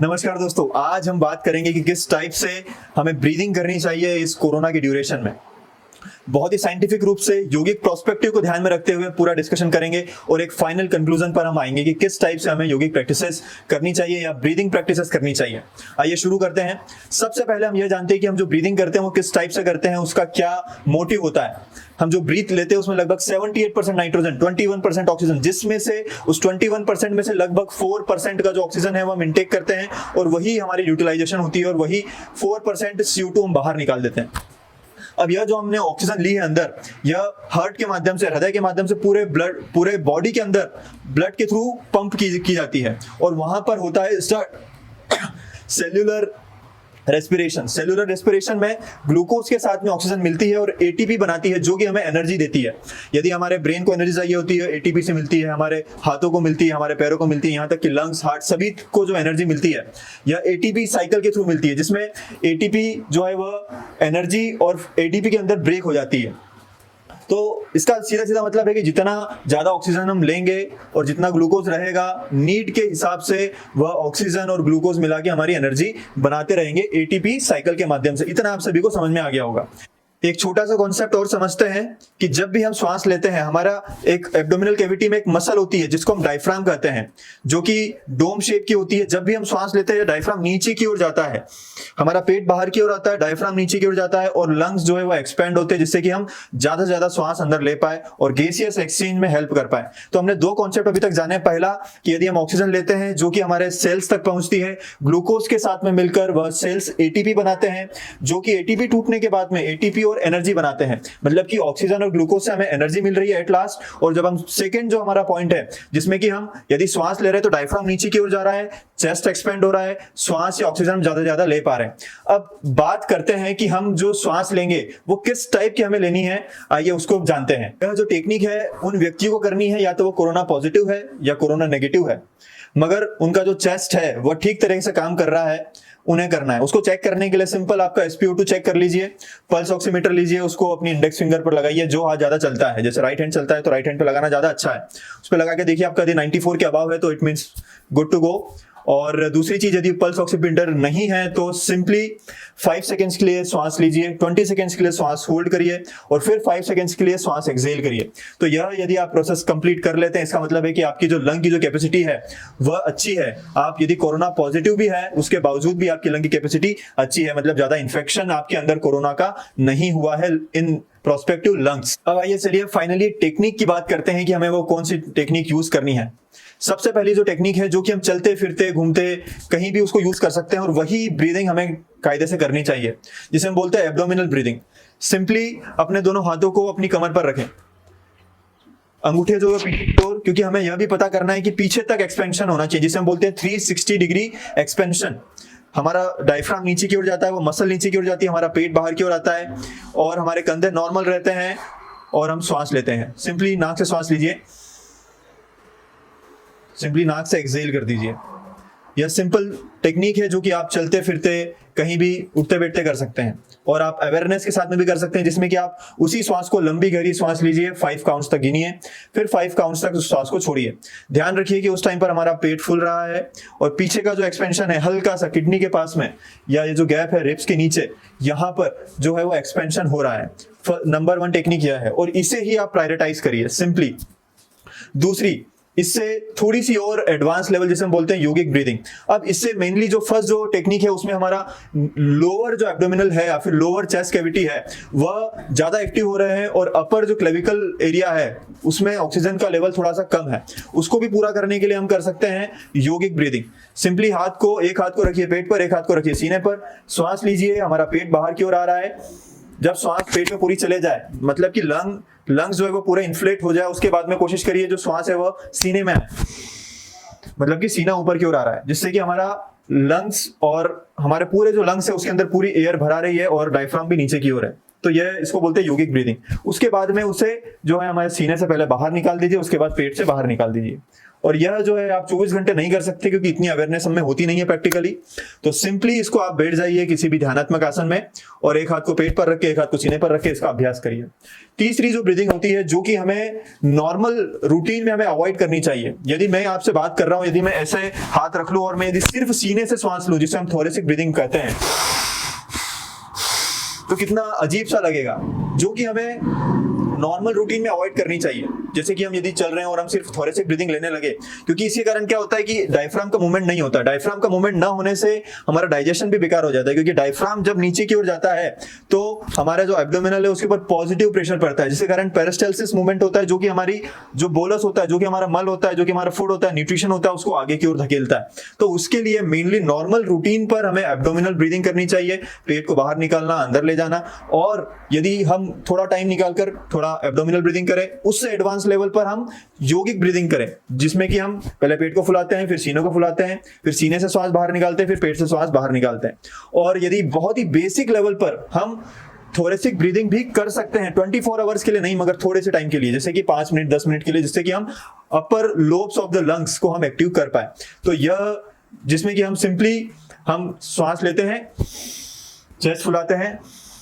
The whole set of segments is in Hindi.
नमस्कार दोस्तों, आज हम बात करेंगे कि किस टाइप से हमें ब्रीदिंग करनी चाहिए इस कोरोना की ड्यूरेशन में। बहुत ही साइंटिफिक रूप से योगिक प्रोस्पेक्टिव को ध्यान में रखते हुए पूरा डिस्कशन करेंगे और एक फाइनल कंक्लूजन पर हम आएंगे कि किस टाइप से हमें योगिक प्रैक्टिसेस करनी चाहिए या ब्रीदिंग प्रैक्टिसेस करनी चाहिए। आइए शुरू करते हैं। सबसे पहले हम यह जानते हैं कि हम जो ब्रीदिंग करते हैं वो किस टाइप से करते हैं, उसका क्या मोटिव होता है। हम जो ब्रीथ लेते हैं उसमें लगभग 78% नाइट्रोजन, 21% ऑक्सीजन, जिसमें से उस 21% में से लगभग 4% का जो ऑक्सीजन है वो हम इनटेक करते हैं और वही हमारी यूटिलाइजेशन होती है और वही 4% CO2 हम बाहर निकाल देते हैं। अब यह जो हमने ऑक्सीजन ली है अंदर, यह हार्ट के माध्यम से, हृदय के माध्यम से पूरे बॉडी के अंदर ब्लड के थ्रू पंप की जाती है और वहां पर होता है start cellular respiration. Cellular respiration में ग्लूकोज के साथ में ऑक्सीजन मिलती है और एटीपी बनाती है जो कि हमें एनर्जी देती है। यदि हमारे ब्रेन को एनर्जी चाहिए होती है, एटीपी से मिलती है, हमारे हाथों को मिलती है, हमारे पैरों को मिलती है, यहाँ तक कि लंग्स, हार्ट, सभी को जो एनर्जी मिलती है यह एटीपी साइकिल के थ्रू मिलती है, जिसमें एटीपी जो है वह एनर्जी और एटीपी के अंदर ब्रेक हो जाती है। तो इसका सीधा सीधा मतलब है कि जितना ज्यादा ऑक्सीजन हम लेंगे और जितना ग्लूकोज रहेगा, नीड के हिसाब से वह ऑक्सीजन और ग्लूकोज मिला के हमारी एनर्जी बनाते रहेंगे एटीपी साइकिल के माध्यम से। इतना आप सभी को समझ में आ गया होगा। एक छोटा सा कॉन्सेप्ट और समझते हैं कि जब भी हम श्वास लेते हैं, हमारा एक एब्डोमिनल कैविटी में एक मसल होती है जिसको हम डायफ्राम कहते हैं, जो कि डोम शेप की होती है। जब भी हम श्वास लेते हैं डायफ्राम नीचे की ओर जाता है, हमारा पेट बाहर की ओर आता है, डायफ्राम नीचे की ओर जाता है और लंग्स जो है वो एक्सपेंड होते हैं, जिससे कि हम ज्यादा से ज्यादा श्वास अंदर ले पाए और गैसियस एक्सचेंज में हेल्प कर पाए। तो हमने दो कॉन्सेप्ट अभी तक जाने। पहला कि यदि हम ऑक्सीजन लेते हैं जो कि हमारे सेल्स तक पहुंचती है, ग्लूकोज के साथ में मिलकर वह सेल्स एटीपी बनाते हैं, जो कि एटीपी टूटने के बाद में एटीपी और एनर्जी बनाते हैं। मतलब कि ऑक्सीजन और ग्लूकोज से हमें एनर्जी मिल रही है एट लास्ट। और जब हम सेकंड जो हमारा पॉइंट है, जिसमें कि हम यदि श्वास ले रहे हैं तो डायफ्राम नीचे की ओर जा रहा है, चेस्ट एक्सपेंड हो रहा है, श्वास या ऑक्सीजन ज्यादा से ज्यादा ले पा रहे हैं। अब बात करते हैं कि हम जो श्वास लेंगे वो किस टाइप की हमें लेनी है। आइए उसको जानते हैं। यह जो टेक्निक है उन व्यक्तियों को करनी है या तो वो कोरोना पॉजिटिव है या कोरोना नेगेटिव है, मगर उनका जो चेस्ट है वह ठीक तरह से काम कर रहा है, उन्हें करना है। उसको चेक करने के लिए सिंपल आपका SpO2 चेक कर लीजिए, पल्स ऑक्सीमीटर लीजिए, उसको अपनी इंडेक्स फिंगर पर लगाइए, जो हाथ ज्यादा चलता है। जैसे राइट हैंड चलता है तो राइट हैंड पे लगाना ज्यादा अच्छा है। उस पर लगा के देखिए, आपका यदि 94 के अबाव है तो it means good to go. और दूसरी चीज, यदि पल्स ऑक्सीमीटर नहीं है तो सिंपली 5 सेकंड्स के लिए श्वास लीजिए, 20 सेकंड्स के लिए श्वास होल्ड करिए और फिर 5 सेकंड्स के लिए श्वास एक्सहेल करिए। तो यह यदि आप प्रोसेस कंप्लीट कर लेते हैं, इसका मतलब है कि आपकी जो लंग की जो कैपेसिटी है वह अच्छी है। आप यदि कोरोना पॉजिटिव भी है उसके बावजूद भी आपकी लंग की कैपेसिटी अच्छी है, मतलब ज्यादा इन्फेक्शन आपके अंदर कोरोना का नहीं हुआ है इन प्रोस्पेक्टिव लंग्स। अब आइए चलिए फाइनली टेक्निक की बात करते हैं कि हमें वो कौन सी टेक्निक यूज करनी है। सबसे पहली जो टेक्निक है, जो कि हम चलते फिरते घूमते कहीं भी उसको यूज कर सकते हैं और वही ब्रीदिंग हमें कायदे से करनी चाहिए, जिसे हम बोलते हैं एब्डोमिनल ब्रीदिंग। सिंपली अपने दोनों हाथों को अपनी कमर पर रखें, अंगूठे जो है पीछे की ओर, क्योंकि हमें यह भी पता करना है कि पीछे तक एक्सपेंशन होना चाहिए, जिसे हम बोलते हैं 360 डिग्री एक्सपेंशन। हमारा डायफ्राम नीचे की ओर जाता है, वो मसल नीचे की ओर जाती है, हमारा पेट बाहर की ओर आता है और हमारे कंधे नॉर्मल रहते हैं और हम श्वास लेते हैं। सिंपली नाक से श्वास लीजिए, सिंपली नाक से एक्सहेल कर दीजिए। यह सिंपल टेक्निक है जो कि आप चलते फिरते कहीं भी उठते बैठते कर सकते हैं और आप अवेयरनेस के साथ में भी कर सकते हैं, जिसमें कि आप उसी श्वास को लंबी गहरी श्वास लीजिए, 5 काउंट्स तक गिनिए, फिर 5 काउंट्स तक उस श्वास को छोड़िए। ध्यान रखिए कि उस टाइम पर हमारा पेट फूल रहा है और पीछे का जो एक्सपेंशन है हल्का सा किडनी के पास में या ये जो गैप है रिब्स के नीचे, यहाँ पर जो है वो एक्सपेंशन हो रहा है। नंबर 1 टेक्निक यह है और इसे ही आप प्रायोरिटाइज करिए सिंपली। दूसरी, इससे थोड़ी सी और एडवांस लेवल जिसे हम बोलते हैं योगिक ब्रीदिंग। अब इससे मेनली जो फर्स्ट जो टेक्निक है उसमें हमारा लोअर जो एब्डोमिनल है या फिर लोअर चेस्ट कैविटी है वह ज्यादा एक्टिव हो रहे हैं और अपर जो क्लेविकल एरिया है उसमें ऑक्सीजन का लेवल थोड़ा सा कम है। उसको भी पूरा करने के लिए हम कर सकते हैं योगिक ब्रीदिंग। सिंपली एक हाथ को रखिए पेट पर, एक हाथ को रखिए सीने पर, श्वास लीजिए, हमारा पेट बाहर की ओर आ रहा है। जब श्वास पेट में पूरी चले जाए, मतलब कि लंग्स जो है वो पूरा इन्फ्लेट हो जाए, उसके बाद में कोशिश करिए जो श्वास है वो सीने में आए, मतलब कि सीना ऊपर की ओर आ रहा है, जिससे कि हमारा लंग्स और हमारे पूरे जो लंग्स है उसके अंदर पूरी एयर भरा रही है और डायफ्राम भी नीचे की ओर है। तो ये इसको बोलते हैं योगिक ब्रीदिंग। उसके बाद में उसे जो है हमारे सीने से पहले बाहर निकाल दीजिए, उसके बाद पेट से बाहर निकाल दीजिए और यह जो है आप 24 घंटे नहीं कर सकते क्योंकि इतनी अवेयरनेस हमें होती नहीं है प्रैक्टिकली। तो सिंपली इसको आप बैठ जाइए किसी भी ध्यानात्मक आसन में और एक हाथ को पेट पर रख के एक हाथ को सीने पर रख के इसका अभ्यास करिए। तीसरी जो ब्रीदिंग होती है जो कि हमें नॉर्मल रूटीन में हमें अवॉइड करनी चाहिए। यदि मैं आपसे बात कर रहा हूं, यदि मैं ऐसे हाथ रख लूं और मैं यदि सिर्फ सीने से श्वास लूं, जिसे हम थोरेसिक ब्रीदिंग कहते हैं, तो कितना अजीब सा लगेगा, जो कि हमें नॉर्मल रूटीन में अवॉइड करनी चाहिए। जैसे कि हम यदि चल रहे हैं और हम सिर्फ थोरेसिक ब्रीदिंग लेने लगे, क्योंकि इसके कारण क्या होता है कि डायफ्राम का मूवमेंट नहीं होता। डायफ्राम का मूवमेंट ना होने से हमारा डाइजेशन भी बेकार हो जाता है, क्योंकि डायफ्राम जब नीचे की ओर जाता है तो हमारा जो एब्डोमिनल है उसके ऊपर पॉजिटिव प्रेशर पड़ता है, जिसके कारण पेरिस्टाल्सिस मूवमेंट होता है, जो कि हमारी जो बोलस होता है, जो कि हमारा मल होता है, जो कि हमारा फूड होता है, न्यूट्रिशन होता है, उसको आगे की ओर धकेलता है। तो उसके लिए मेनली नॉर्मल रूटीन पर हमें एब्डोमिनल ब्रीदिंग करनी चाहिए, पेट को बाहर निकालना, अंदर ले जाना। और यदि हम थोड़ा टाइम निकालकर थोड़ा एब्डोमिनल ब्रीदिंग करें, उससे एडवांस लेवल पर हम योगिक ब्रीदिंग करें, जिसमें कि हम पहले पेट को फुलाते हैं, फिर सीने को फुलाते हैं, फिर सीने से श्वास बाहर निकालते हैं, फिर पेट से श्वास बाहर निकालते हैं। और यदि बहुत ही बेसिक लेवल पर हम थोरेसिक ब्रीदिंग भी कर सकते हैं 24 आवर्स के लिए नहीं, मगर थोड़े से टाइम के लिए, जैसे कि 5 मिनट 10 मिनट के लिए, जिससे कि हम अपर लोब्स ऑफ द लंग्स को हम एक्टिव कर पाए। तो यह जिसमें कि हम सिंपली हम श्वास लेते हैं, चेस्ट फुलाते हैं,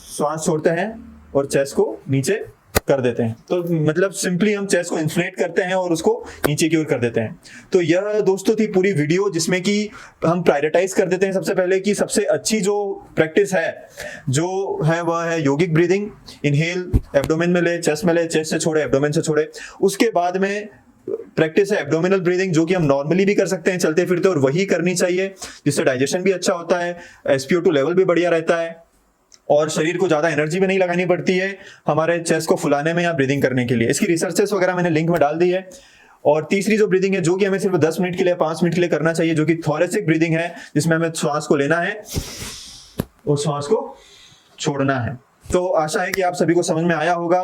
श्वास छोड़ते हैं और चेस्ट को नीचे कर देते हैं। तो मतलब सिंपली हम चेस्ट को इन्फ्लेट करते हैं और उसको नीचे की ओर कर देते हैं। तो यह दोस्तों थी पूरी वीडियो, जिसमें कि हम प्रायोरिटाइज कर देते हैं सबसे पहले कि सबसे अच्छी जो प्रैक्टिस है जो है वह है योगिक ब्रीदिंग। इनहेल एब्डोमेन में ले, चेस्ट में ले, चेस्ट से छोड़े, एब्डोमेन से छोड़े। उसके बाद में प्रैक्टिस है एब्डोमिनल ब्रीदिंग, जो कि हम नॉर्मली भी कर सकते हैं चलते फिरते, और वही करनी चाहिए, जिससे डाइजेशन भी अच्छा होता है, SpO2 लेवल भी बढ़िया रहता है और शरीर को ज्यादा एनर्जी भी नहीं लगानी पड़ती है हमारे चेस्ट को फुलाने में या ब्रीदिंग करने के लिए। इसकी रिसर्चेस वगैरह मैंने लिंक में डाल दी है। और तीसरी जो ब्रीदिंग है जो कि हमें सिर्फ 10 मिनट के लिए 5 मिनट के लिए करना चाहिए, जो कि थोरेसिक ब्रीदिंग है, जिसमें हमें श्वास को लेना है और श्वास को छोड़ना है। तो आशा है कि आप सभी को समझ में आया होगा।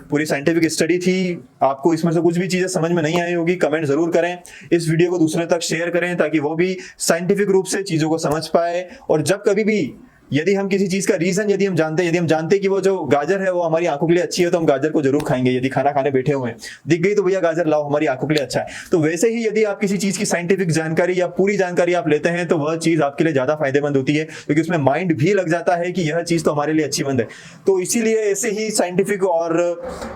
पूरी साइंटिफिक स्टडी थी, आपको इसमें से कुछ भी चीजें समझ में नहीं आई होगी, कमेंट जरूर करें। इस वीडियो को दूसरे तक शेयर करें ताकि वो भी साइंटिफिक रूप से चीजों को समझ पाए। और जब कभी भी यदि हम किसी चीज का रीजन यदि हम जानते हैं कि वो जो गाजर है वो हमारी आंखों के लिए अच्छी है, तो हम गाजर को जरूर खाएंगे। यदि खाना खाने बैठे हुए हैं, दिख गई तो भैया गाजर लाओ, हमारी आंखों के लिए अच्छा है। तो वैसे ही यदि आप किसी चीज की साइंटिफिक जानकारी या पूरी जानकारी आप लेते हैं तो वह चीज आपके लिए ज्यादा फायदेमंद होती है, क्योंकि उसमें माइंड भी लग जाता है कि यह चीज तो हमारे लिए अच्छी मंद है। तो इसीलिए ऐसे ही साइंटिफिक और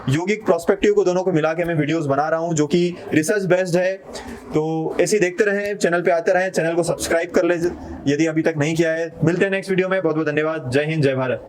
योगिक प्रोस्पेक्टिव को दोनों को मिला के मैं वीडियोस बना रहा हूं जो कि रिसर्च बेस्ड है। तो ऐसे देखते रहे, चैनल पे आते रहे, चैनल को सब्सक्राइब कर ले यदि अभी तक नहीं किया है। मिलते हैं नेक्स्ट वीडियो में। बहुत बहुत धन्यवाद। जय हिंद, जय भारत।